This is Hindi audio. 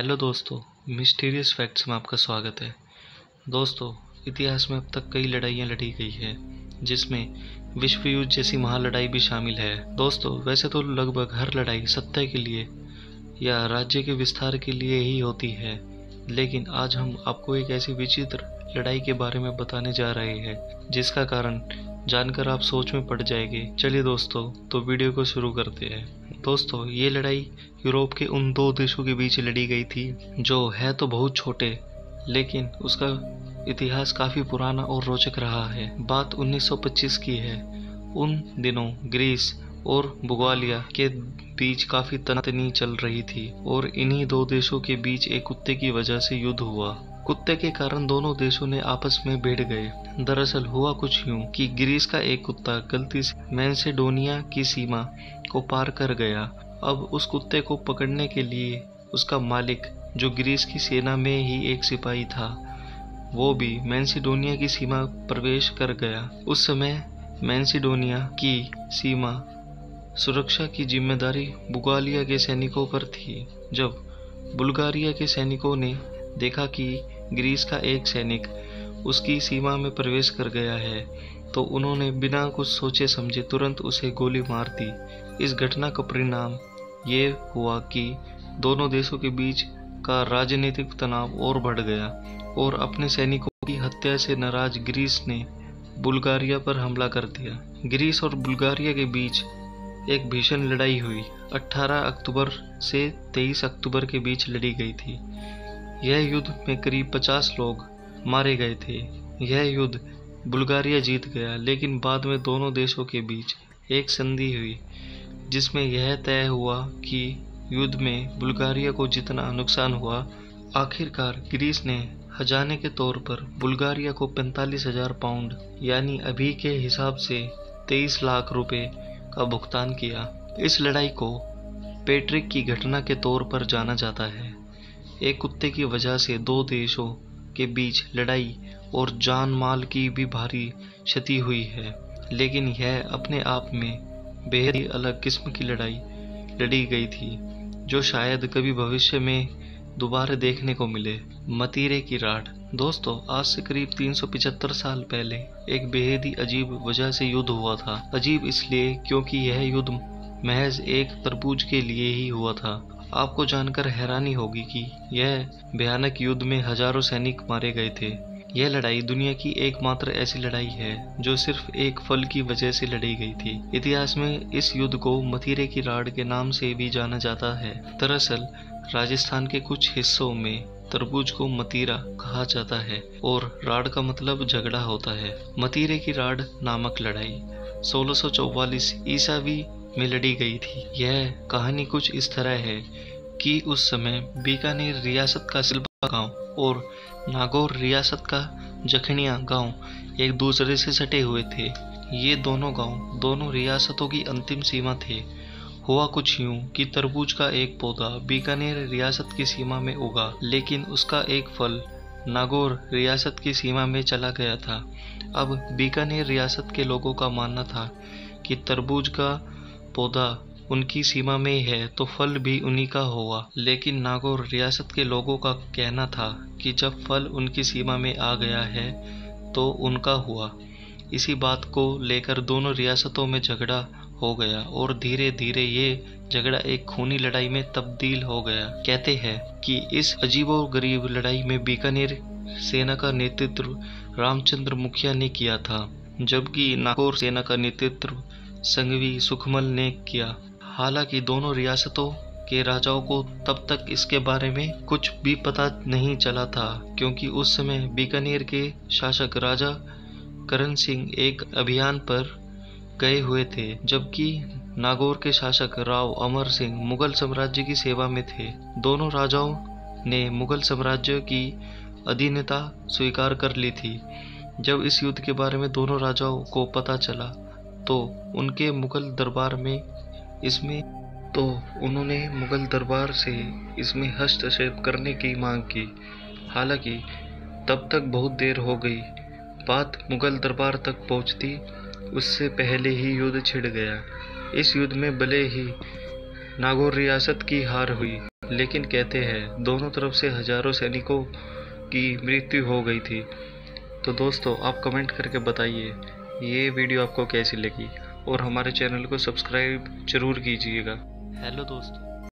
हेलो दोस्तों, मिस्टीरियस फैक्ट्स में आपका स्वागत है। दोस्तों, इतिहास में अब तक कई लड़ाइयाँ लड़ी गई है, जिसमें विश्व युद्ध जैसी महालड़ाई भी शामिल है। दोस्तों, वैसे तो लगभग हर लड़ाई सत्ता के लिए या राज्य के विस्तार के लिए ही होती है, लेकिन आज हम आपको एक ऐसी विचित्र लड़ाई के बारे में बताने जा रहे हैं जिसका कारण जानकर आप सोच में पड़ जाएंगे। चलिए दोस्तों, तो वीडियो को शुरू करते हैं। दोस्तों, ये लड़ाई यूरोप के उन दो देशों के बीच लड़ी गई थी जो है तो बहुत छोटे, लेकिन उसका इतिहास काफी पुराना और रोचक रहा है। बात 1925 की है। उन दिनों ग्रीस और बुल्गारिया के बीच काफी तनातनी चल रही थी और इन्हीं दो देशों के बीच एक कुत्ते की वजह से युद्ध हुआ। कुत्ते के कारण दोनों देशों ने आपस में भिड़ गए। दरअसल हुआ कुछ यूं कि ग्रीस का एक कुत्ता गलती से मैसेडोनिया की सीमा को पार कर गया। अब उस कुत्ते को पकड़ने के लिए उसका मालिक, जो ग्रीस की सेना में ही एक सिपाही था, वो भी मैसेडोनिया की सीमा प्रवेश कर गया। उस समय मैसेडोनिया की सीमा सुरक्षा की जिम्मेदारी बुल्गारिया के सैनिकों पर थी। जब बुल्गारिया के सैनिकों ने देखा कि ग्रीस का एक सैनिक उसकी सीमा में प्रवेश कर गया है, तो उन्होंने बिना कुछ सोचे समझे तुरंत उसे गोली मार दी। इस घटना का परिणाम ये हुआ कि दोनों देशों के बीच का राजनीतिक तनाव और बढ़ गया और अपने सैनिकों की हत्या से नाराज ग्रीस ने बुल्गारिया पर हमला कर दिया। ग्रीस और बुल्गारिया के बीच एक भीषण लड़ाई हुई। 18 अक्टूबर से 23 अक्टूबर के बीच लड़ी गई थी। यह युद्ध में करीब 50 लोग मारे गए थे। यह युद्ध बुल्गारिया जीत गया, लेकिन बाद में दोनों देशों के बीच एक संधि हुई जिसमें यह तय हुआ कि युद्ध में बुल्गारिया को जितना नुकसान हुआ, आखिरकार ग्रीस ने खजाने के तौर पर बुल्गारिया को 45,000 पाउंड यानी अभी के हिसाब से 23 लाख रुपए का भुगतान किया। इस लड़ाई को पैट्रिक की घटना के तौर पर जाना जाता है। एक कुत्ते की वजह से दो देशों के बीच लड़ाई और जान माल की भी भारी क्षति हुई है, लेकिन यह अपने आप में बेहद ही अलग किस्म की लड़ाई लड़ी गई थी जो शायद कभी भविष्य में दोबारा देखने को मिले। मतीरे की राड। दोस्तों, आज से करीब 375 साल पहले एक बेहद ही अजीब वजह से युद्ध हुआ था। अजीब इसलिए क्योंकि यह युद्ध महज एक तरबूज के लिए ही हुआ था। आपको जानकर हैरानी होगी कि यह भयानक युद्ध में हजारों सैनिक मारे गए थे। यह लड़ाई दुनिया की एकमात्र ऐसी लड़ाई है जो सिर्फ एक फल की वजह से लड़ी गई थी। इतिहास में इस युद्ध को मतीरे की राड के नाम से भी जाना जाता है। दरअसल राजस्थान के कुछ हिस्सों में तरबूज को मतीरा कहा जाता है और राड का मतलब झगड़ा होता है। मतीरे की राड नामक लड़ाई 1644 ईसावी में लड़ी गई थी। यह कहानी कुछ इस तरह है कि उस समय बीकानेर रियासत का सिल्बा गांव और नागौर रियासत का जखनिया गांव एक दूसरे से सटे हुए थे। ये दोनों गांव दोनों रियासतों की अंतिम सीमा थे। हुआ कुछ यूं कि तरबूज का एक पौधा बीकानेर रियासत की सीमा में उगा, लेकिन उसका एक फल नागौर रियासत की सीमा में चला गया था। अब बीकानेर रियासत के लोगों का मानना था कि तरबूज का पौधा उनकी सीमा में है तो फल भी उन्हीं का होगा, लेकिन नागौर रियासत के लोगों का कहना था कि जब फल उनकी सीमा में आ गया है तो उनका हुआ। इसी बात को लेकर दोनों रियासतों में झगड़ा हो गया और धीरे धीरे ये झगड़ा एक खूनी लड़ाई में तब्दील हो गया। कहते हैं कि इस अजीबोगरीब लड़ाई में बीकानेर सेना का नेतृत्व रामचंद्र मुखिया ने किया था, जबकि नागौर सेना का नेतृत्व संघवी सुखमल ने किया। हालांकि दोनों रियासतों के राजाओं को तब तक इसके बारे में कुछ भी पता नहीं चला था, क्योंकि उस समय बीकानेर के शासक राजा करण सिंह एक अभियान पर गए हुए थे, जबकि नागौर के शासक राव अमर सिंह मुगल साम्राज्य की सेवा में थे। दोनों राजाओं ने मुगल साम्राज्य की अधीनता स्वीकार कर ली थी। जब इस युद्ध के बारे में दोनों राजाओं को पता चला तो उन्होंने मुगल दरबार से इसमें हस्तक्षेप करने की मांग की। हालांकि तब तक बहुत देर हो गई। बात मुगल दरबार तक पहुंचती उससे पहले ही युद्ध छिड़ गया। इस युद्ध में भले ही नागौर रियासत की हार हुई, लेकिन कहते हैं दोनों तरफ से हजारों सैनिकों की मृत्यु हो गई थी। तो दोस्तों आप कमेंट करके बताइए ये वीडियो आपको कैसी लगी और हमारे चैनल को सब्सक्राइब जरूर कीजिएगा। हेलो दोस्तों।